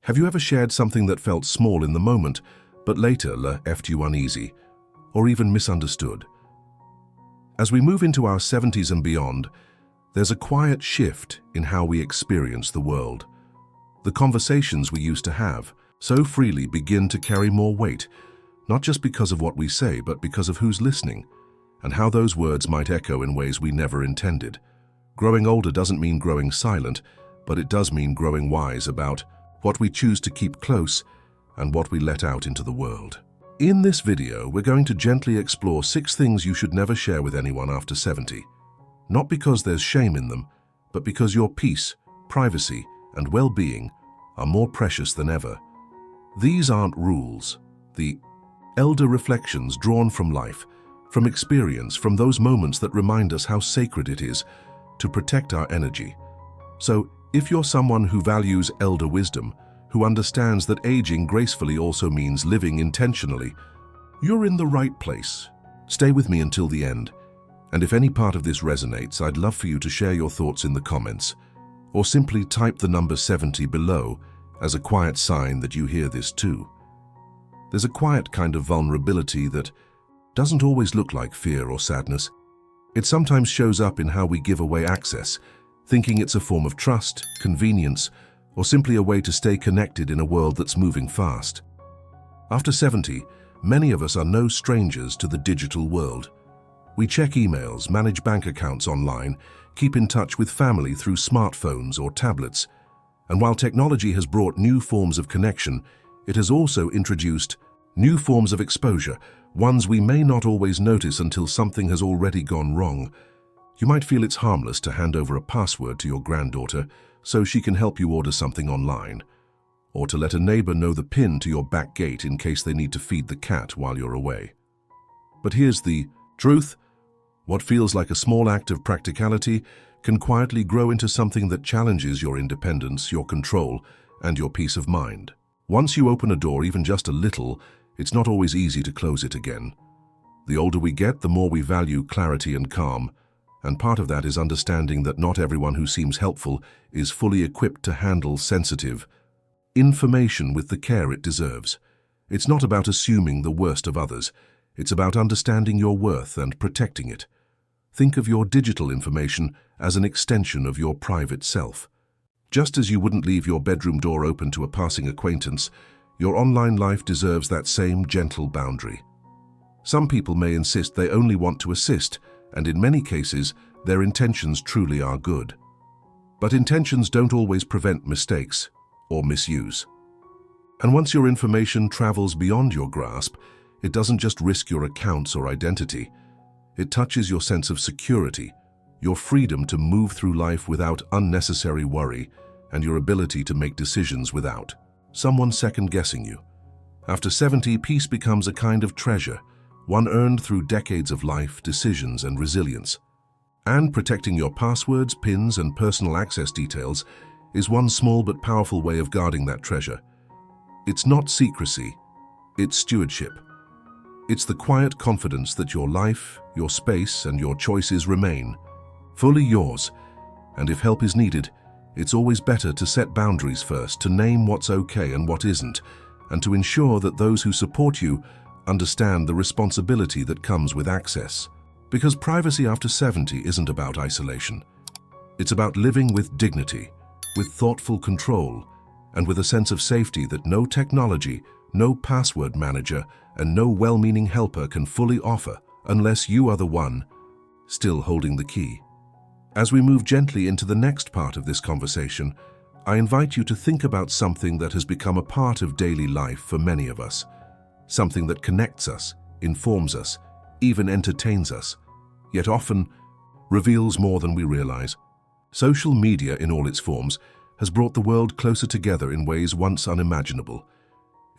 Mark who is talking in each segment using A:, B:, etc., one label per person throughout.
A: Have you ever shared something that felt small in the moment, but later left you uneasy, or even misunderstood? As we move into our 70s and beyond, there's a quiet shift in how we experience the world. The conversations we used to have so freely begin to carry more weight, not just because of what we say, but because of who's listening, and how those words might echo in ways we never intended. Growing older doesn't mean growing silent, but it does mean growing wise about what we choose to keep close and what we let out into the world. In this video, we're going to gently explore 6 things you should never share with anyone after 70. Not because there's shame in them, but because your peace, privacy, and well-being are more precious than ever. These aren't rules. The elder reflections drawn from life, from experience, from those moments that remind us how sacred it is to protect our energy. So, if you're someone who values elder wisdom, who understands that aging gracefully also means living intentionally, you're in the right place. Stay with me until the end. And if any part of this resonates, I'd love for you to share your thoughts in the comments, or simply type the number 70 below as a quiet sign that you hear this too. There's a quiet kind of vulnerability that doesn't always look like fear or sadness. It sometimes shows up in how we give away access, thinking it's a form of trust, convenience, or simply a way to stay connected in a world that's moving fast. After 70, many of us are no strangers to the digital world. We check emails, manage bank accounts online, keep in touch with family through smartphones or tablets. And while technology has brought new forms of connection, it has also introduced new forms of exposure, ones we may not always notice until something has already gone wrong. You might feel it's harmless to hand over a password to your granddaughter so she can help you order something online, or to let a neighbor know the PIN to your back gate in case they need to feed the cat while you're away. But here's the truth. What feels like a small act of practicality can quietly grow into something that challenges your independence, your control, and your peace of mind. Once you open a door even just a little, it's not always easy to close it again. The older we get, the more we value clarity and calm, and part of that is understanding that not everyone who seems helpful is fully equipped to handle sensitive information with the care it deserves. It's not about assuming the worst of others. It's about understanding your worth and protecting it. Think of your digital information as an extension of your private self. Just as you wouldn't leave your bedroom door open to a passing acquaintance, your online life deserves that same gentle boundary. Some people may insist they only want to assist, and in many cases, their intentions truly are good. But intentions don't always prevent mistakes or misuse. And once your information travels beyond your grasp, it doesn't just risk your accounts or identity. It touches your sense of security, your freedom to move through life without unnecessary worry, and your ability to make decisions without someone second-guessing you. After 70, peace becomes a kind of treasure, one earned through decades of life, decisions, and resilience. And protecting your passwords, PINs, and personal access details is one small but powerful way of guarding that treasure. It's not secrecy, it's stewardship. It's the quiet confidence that your life, your space, and your choices remain fully yours. And if help is needed, it's always better to set boundaries first, to name what's okay and what isn't, and to ensure that those who support you understand the responsibility that comes with access. Because privacy after 70 isn't about isolation. It's about living with dignity, with thoughtful control, and with a sense of safety that no technology, no password manager, and no well-meaning helper can fully offer unless you are the one still holding the key. As we move gently into the next part of this conversation, I invite you to think about something that has become a part of daily life for many of us. Something that connects us, informs us, even entertains us, yet often reveals more than we realize. Social media in all its forms has brought the world closer together in ways once unimaginable.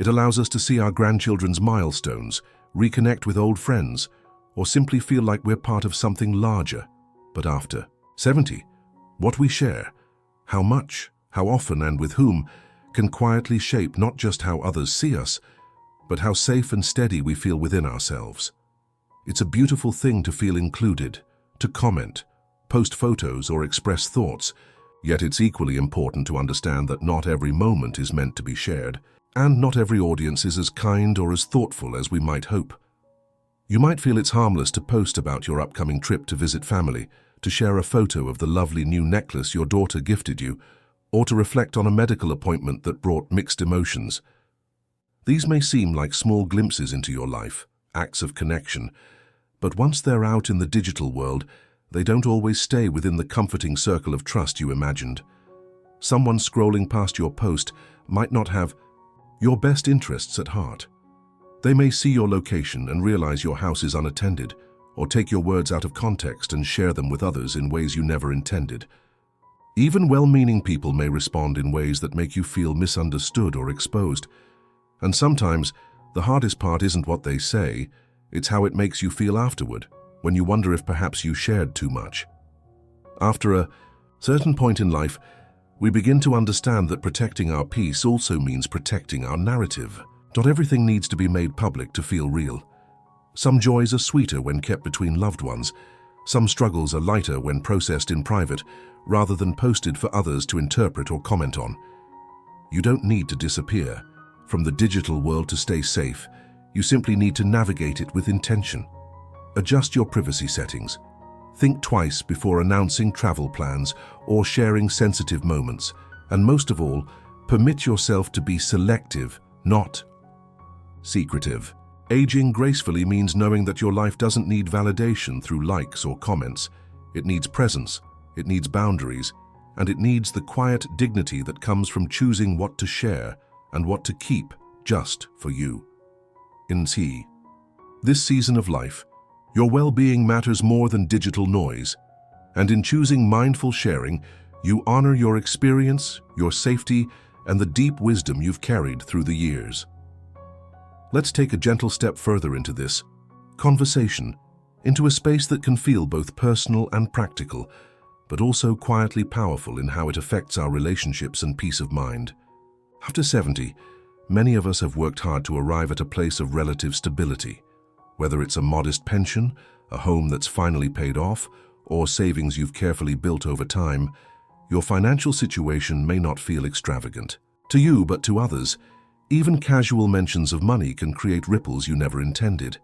A: It allows us to see our grandchildren's milestones, reconnect with old friends, or simply feel like we're part of something larger. But after 70, what we share, how much, how often, and with whom, can quietly shape not just how others see us, but how safe and steady we feel within ourselves. It's a beautiful thing to feel included, to comment, post photos, or express thoughts, Yet it's equally important to understand that not every moment is meant to be shared, and not every audience is as kind or as thoughtful as we might hope. You might feel it's harmless to post about your upcoming trip to visit family, to share a photo of the lovely new necklace your daughter gifted you, or to reflect on a medical appointment that brought mixed emotions. These may seem like small glimpses into your life, acts of connection, but once they're out in the digital world, they don't always stay within the comforting circle of trust you imagined. Someone scrolling past your post might not have your best interests at heart. They may see your location and realize your house is unattended, or take your words out of context and share them with others in ways you never intended. Even well-meaning people may respond in ways that make you feel misunderstood or exposed. And sometimes, the hardest part isn't what they say, it's how it makes you feel afterward, when you wonder if perhaps you shared too much. After a certain point in life, we begin to understand that protecting our peace also means protecting our narrative. Not everything needs to be made public to feel real. Some joys are sweeter when kept between loved ones. Some struggles are lighter when processed in private, rather than posted for others to interpret or comment on. You don't need to disappear from the digital world to stay safe. You simply need to navigate it with intention. Adjust your privacy settings. Think twice before announcing travel plans or sharing sensitive moments. And most of all, permit yourself to be selective, not secretive. Aging gracefully means knowing that your life doesn't need validation through likes or comments. It needs presence, it needs boundaries, and it needs the quiet dignity that comes from choosing what to share and what to keep just for you. In this season of life, your well-being matters more than digital noise, and in choosing mindful sharing, you honor your experience, your safety, and the deep wisdom you've carried through the years. Let's take a gentle step further into this conversation, into a space that can feel both personal and practical, but also quietly powerful in how it affects our relationships and peace of mind. After 70, many of us have worked hard to arrive at a place of relative stability. Whether it's a modest pension, a home that's finally paid off, or savings you've carefully built over time, your financial situation may not feel extravagant to you, but to others, even casual mentions of money can create ripples you never intended.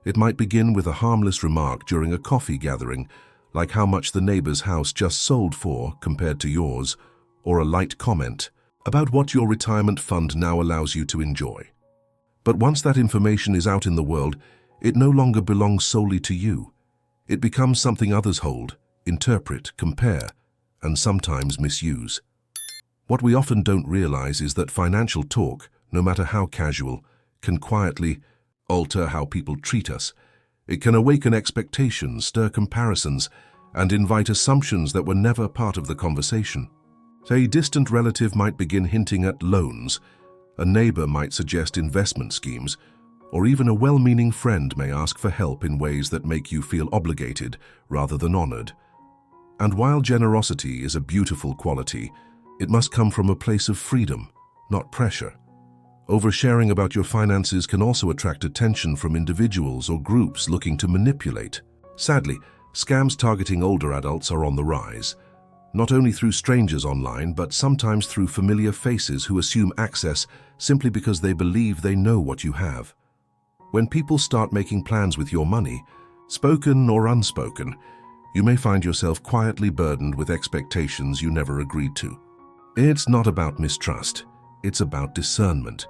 A: It might begin with a harmless remark during a coffee gathering, like how much the neighbor's house just sold for compared to yours, or a light comment about what your retirement fund now allows you to enjoy. But once that information is out in the world, it no longer belongs solely to you. It becomes something others hold, interpret, compare, and sometimes misuse. What we often don't realize is that financial talk, no matter how casual, can quietly alter how people treat us. It can awaken expectations, stir comparisons, and invite assumptions that were never part of the conversation. A distant relative might begin hinting at loans, a neighbor might suggest investment schemes, or even a well-meaning friend may ask for help in ways that make you feel obligated rather than honored. And while generosity is a beautiful quality, it must come from a place of freedom, not pressure. Oversharing about your finances can also attract attention from individuals or groups looking to manipulate. Sadly, scams targeting older adults are on the rise, not only through strangers online, but sometimes through familiar faces who assume access simply because they believe they know what you have. When people start making plans with your money, spoken or unspoken, you may find yourself quietly burdened with expectations you never agreed to. It's not about mistrust, it's about discernment.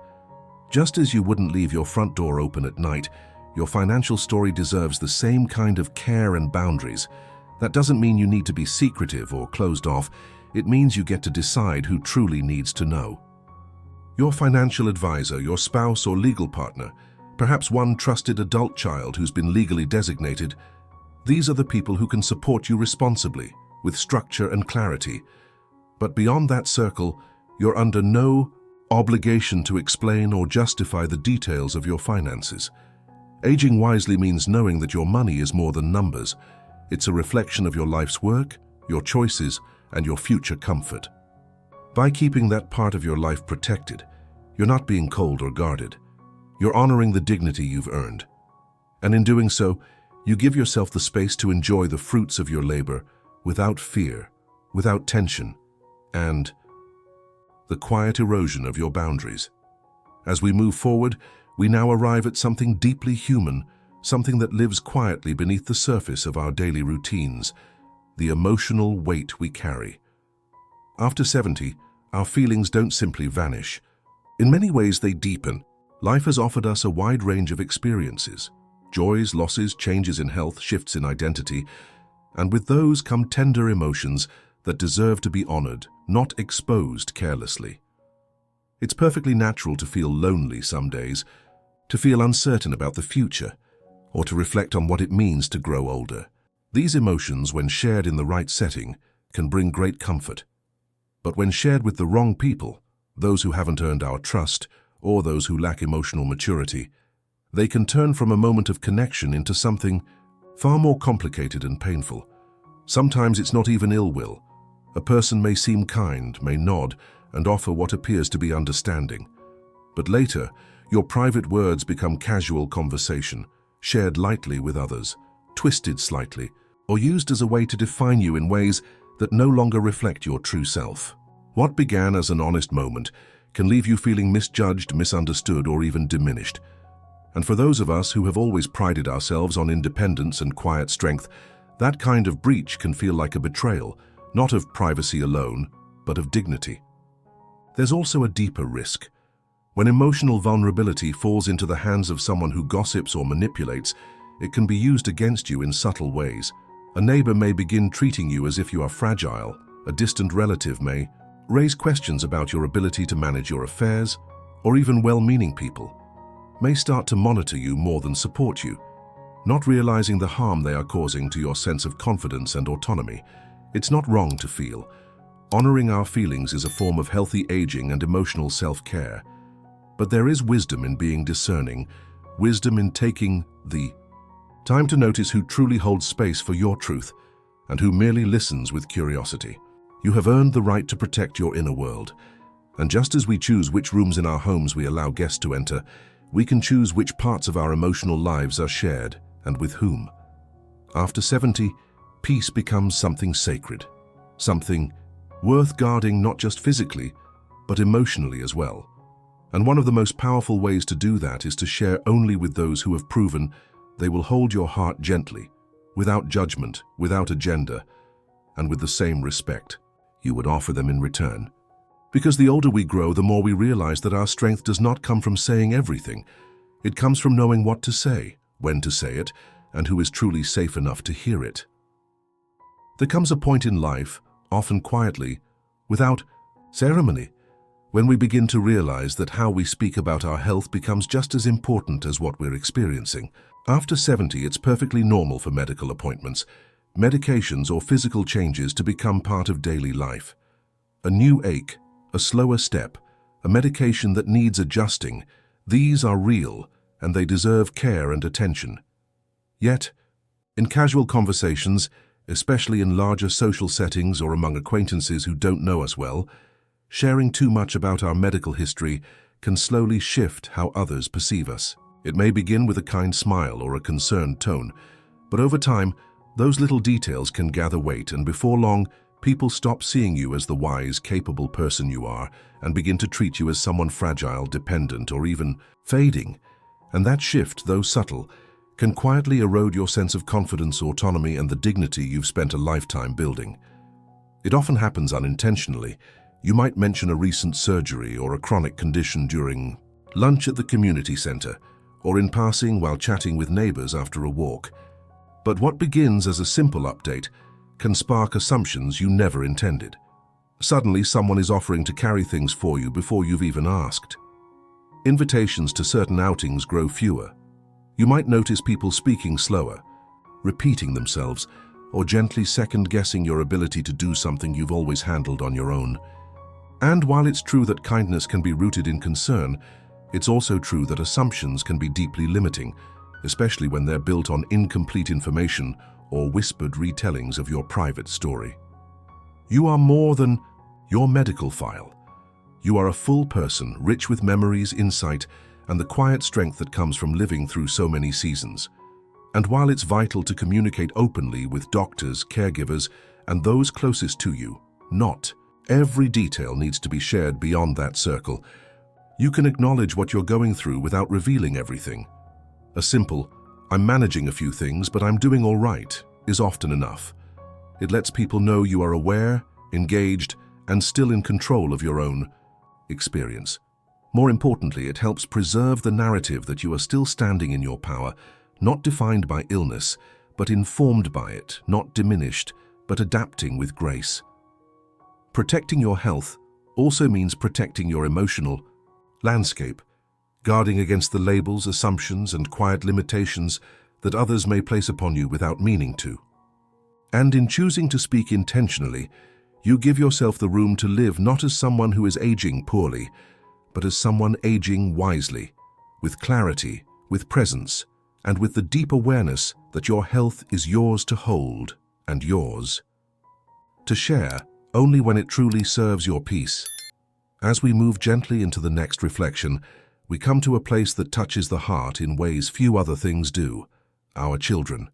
A: Just as you wouldn't leave your front door open at night, your financial story deserves the same kind of care and boundaries. That doesn't mean you need to be secretive or closed off. It means you get to decide who truly needs to know. Your financial advisor, your spouse or legal partner, perhaps one trusted adult child who's been legally designated, these are the people who can support you responsibly, with structure and clarity. But beyond that circle, you're under no obligation to explain or justify the details of your finances. Aging wisely means knowing that your money is more than numbers. It's a reflection of your life's work, your choices, and your future comfort. By keeping that part of your life protected, you're not being cold or guarded. You're honoring the dignity you've earned. And in doing so, you give yourself the space to enjoy the fruits of your labor without fear, without tension, and the quiet erosion of your boundaries. As we move forward, we now arrive at something deeply human, something that lives quietly beneath the surface of our daily routines, the emotional weight we carry. After 70, our feelings don't simply vanish. In many ways, they deepen. Life has offered us a wide range of experiences: joys, losses, changes in health, shifts in identity, and with those come tender emotions that deserve to be honored, not exposed carelessly. It's perfectly natural to feel lonely some days, to feel uncertain about the future, or to reflect on what it means to grow older. These emotions, when shared in the right setting, can bring great comfort. But when shared with the wrong people, those who haven't earned our trust, or those who lack emotional maturity, they can turn from a moment of connection into something far more complicated and painful. Sometimes it's not even ill will. A person may seem kind, may nod, and offer what appears to be understanding. But later, your private words become casual conversation, shared lightly with others, twisted slightly, or used as a way to define you in ways that no longer reflect your true self. What began as an honest moment can leave you feeling misjudged, misunderstood, or even diminished. And for those of us who have always prided ourselves on independence and quiet strength, that kind of breach can feel like a betrayal, not of privacy alone, but of dignity. There's also a deeper risk. When emotional vulnerability falls into the hands of someone who gossips or manipulates, it can be used against you in subtle ways. A neighbor may begin treating you as if you are fragile. A distant relative may raise questions about your ability to manage your affairs, or even well-meaning people may start to monitor you more than support you, not realizing the harm they are causing to your sense of confidence and autonomy. It's not wrong to feel. Honoring our feelings is a form of healthy aging and emotional self-care. But there is wisdom in being discerning, wisdom in taking the time to notice who truly holds space for your truth and who merely listens with curiosity. You have earned the right to protect your inner world. And just as we choose which rooms in our homes we allow guests to enter, we can choose which parts of our emotional lives are shared and with whom. After 70, peace becomes something sacred, something worth guarding not just physically, but emotionally as well. And one of the most powerful ways to do that is to share only with those who have proven they will hold your heart gently, without judgment, without agenda, and with the same respect you would offer them in return. Because the older we grow, the more we realize that our strength does not come from saying everything. It comes from knowing what to say, when to say it, and who is truly safe enough to hear it. There comes a point in life, often quietly, without ceremony, when we begin to realize that how we speak about our health becomes just as important as what we're experiencing. After 70, it's perfectly normal for medical appointments, medications, or physical changes to become part of daily life. A new ache, a slower step, a medication that needs adjusting, these are real and they deserve care and attention. Yet, in casual conversations, especially in larger social settings or among acquaintances who don't know us well, sharing too much about our medical history can slowly shift how others perceive us. It may begin with a kind smile or a concerned tone, but over time, those little details can gather weight, and before long, people stop seeing you as the wise, capable person you are and begin to treat you as someone fragile, dependent, or even fading. And that shift, though subtle, can quietly erode your sense of confidence, autonomy, and the dignity you've spent a lifetime building. It often happens unintentionally. You might mention a recent surgery or a chronic condition during lunch at the community center, or in passing while chatting with neighbors after a walk. But what begins as a simple update can spark assumptions you never intended. Suddenly, someone is offering to carry things for you before you've even asked. Invitations to certain outings grow fewer. You might notice people speaking slower, repeating themselves, or gently second-guessing your ability to do something you've always handled on your own. And while it's true that kindness can be rooted in concern, it's also true that assumptions can be deeply limiting, especially when they're built on incomplete information or whispered retellings of your private story. You are more than your medical file. You are a full person, rich with memories, insight, and the quiet strength that comes from living through so many seasons. And while it's vital to communicate openly with doctors, caregivers, and those closest to you, not Every detail needs to be shared beyond that circle. You can acknowledge what you're going through without revealing everything. A simple, "I'm managing a few things, but I'm doing all right," is often enough. It lets people know you are aware, engaged, and still in control of your own experience. More importantly, it helps preserve the narrative that you are still standing in your power, not defined by illness, but informed by it, not diminished, but adapting with grace. Protecting your health also means protecting your emotional landscape, guarding against the labels, assumptions, and quiet limitations that others may place upon you without meaning to. And in choosing to speak intentionally, you give yourself the room to live not as someone who is aging poorly, but as someone aging wisely, with clarity, with presence, and with the deep awareness that your health is yours to hold and yours to share only when it truly serves your peace. As we move gently into the next reflection, we come to a place that touches the heart in ways few other things do: our children.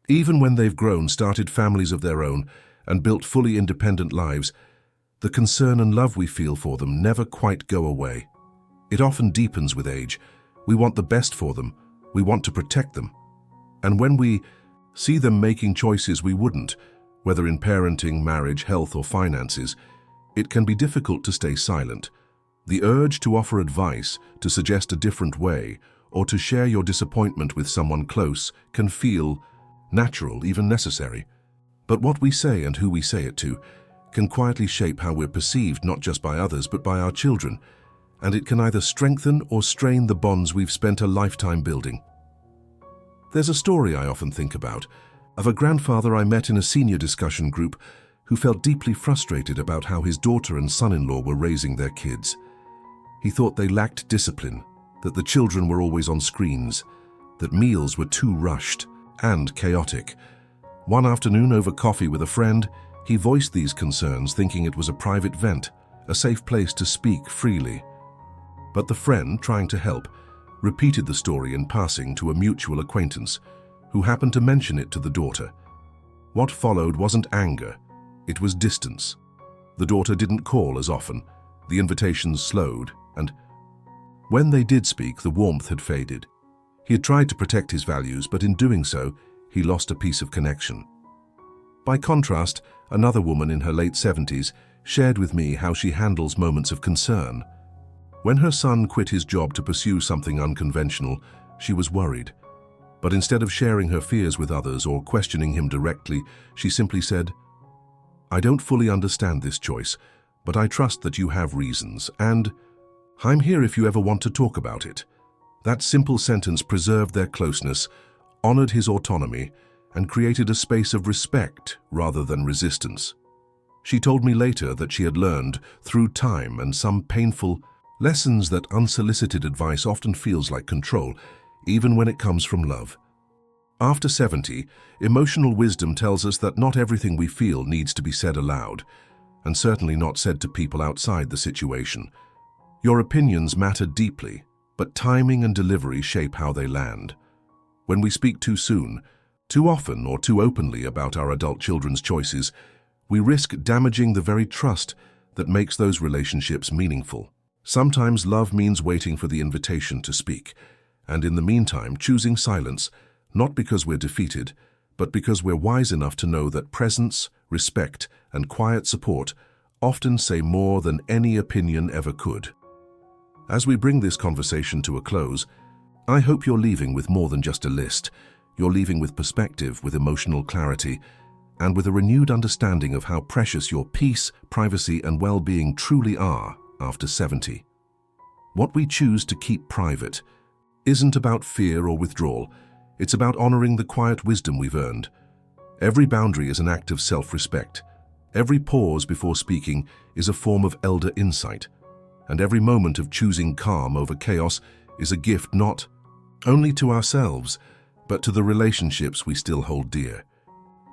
A: Even when they've grown, started families of their own, and built fully independent lives, the concern and love we feel for them never quite go away. It often deepens with age. We want the best for them. We want to protect them. And when we see them making choices we wouldn't, whether in parenting, marriage, health, or finances, it can be difficult to stay silent. The urge to offer advice, to suggest a different way, or to share your disappointment with someone close can feel natural, even necessary. But what we say and who we say it to can quietly shape how we're perceived not just by others but by our children, and it can either strengthen or strain the bonds we've spent a lifetime building. There's a story I often think about, of a grandfather I met in a senior discussion group who felt deeply frustrated about how his daughter and son-in-law were raising their kids. He thought they lacked discipline, that the children were always on screens, that meals were too rushed and chaotic. One afternoon over coffee with a friend, he voiced these concerns, thinking it was a private vent, a safe place to speak freely. But the friend, trying to help, repeated the story in passing to a mutual acquaintance, who happened to mention it to the daughter. What followed wasn't anger, it was distance. The daughter didn't call as often, the invitations slowed, and when they did speak, the warmth had faded. He had tried to protect his values, but in doing so, he lost a piece of connection. By contrast, another woman in her late 70s shared with me how she handles moments of concern. When her son quit his job to pursue something unconventional, she was worried. But instead of sharing her fears with others or questioning him directly, she simply said, "I don't fully understand this choice, but I trust that you have reasons, and I'm here if you ever want to talk about it." That simple sentence preserved their closeness, honored his autonomy, and created a space of respect rather than resistance. She told me later that she had learned, through time and some painful lessons, that unsolicited advice often feels like control, even when it comes from love. After 70, emotional wisdom tells us that not everything we feel needs to be said aloud, and certainly not said to people outside the situation. Your opinions matter deeply, but timing and delivery shape how they land. When we speak too soon, too often, or too openly about our adult children's choices, we risk damaging the very trust that makes those relationships meaningful. Sometimes love means waiting for the invitation to speak, and in the meantime choosing silence, not because we're defeated, but because we're wise enough to know that presence, respect, and quiet support often say more than any opinion ever could. As we bring this conversation to a close, I hope you're leaving with more than just a list. You're leaving with perspective, with emotional clarity, and with a renewed understanding of how precious your peace, privacy, and well-being truly are after 70. What we choose to keep private isn't about fear or withdrawal. It's about honoring the quiet wisdom we've earned. Every boundary is an act of self-respect. Every pause before speaking is a form of elder insight. And every moment of choosing calm over chaos is a gift not only to ourselves, but to the relationships we still hold dear.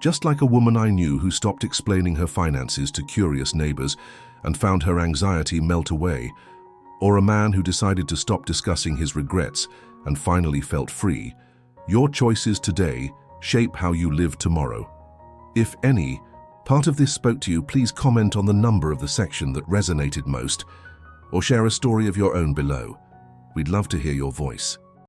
A: Just like a woman I knew who stopped explaining her finances to curious neighbors and found her anxiety melt away, or a man who decided to stop discussing his regrets and finally felt free, your choices today shape how you live tomorrow. If any part of this spoke to you, please comment on the number of the section that resonated most, or share a story of your own below. We'd love to hear your voice.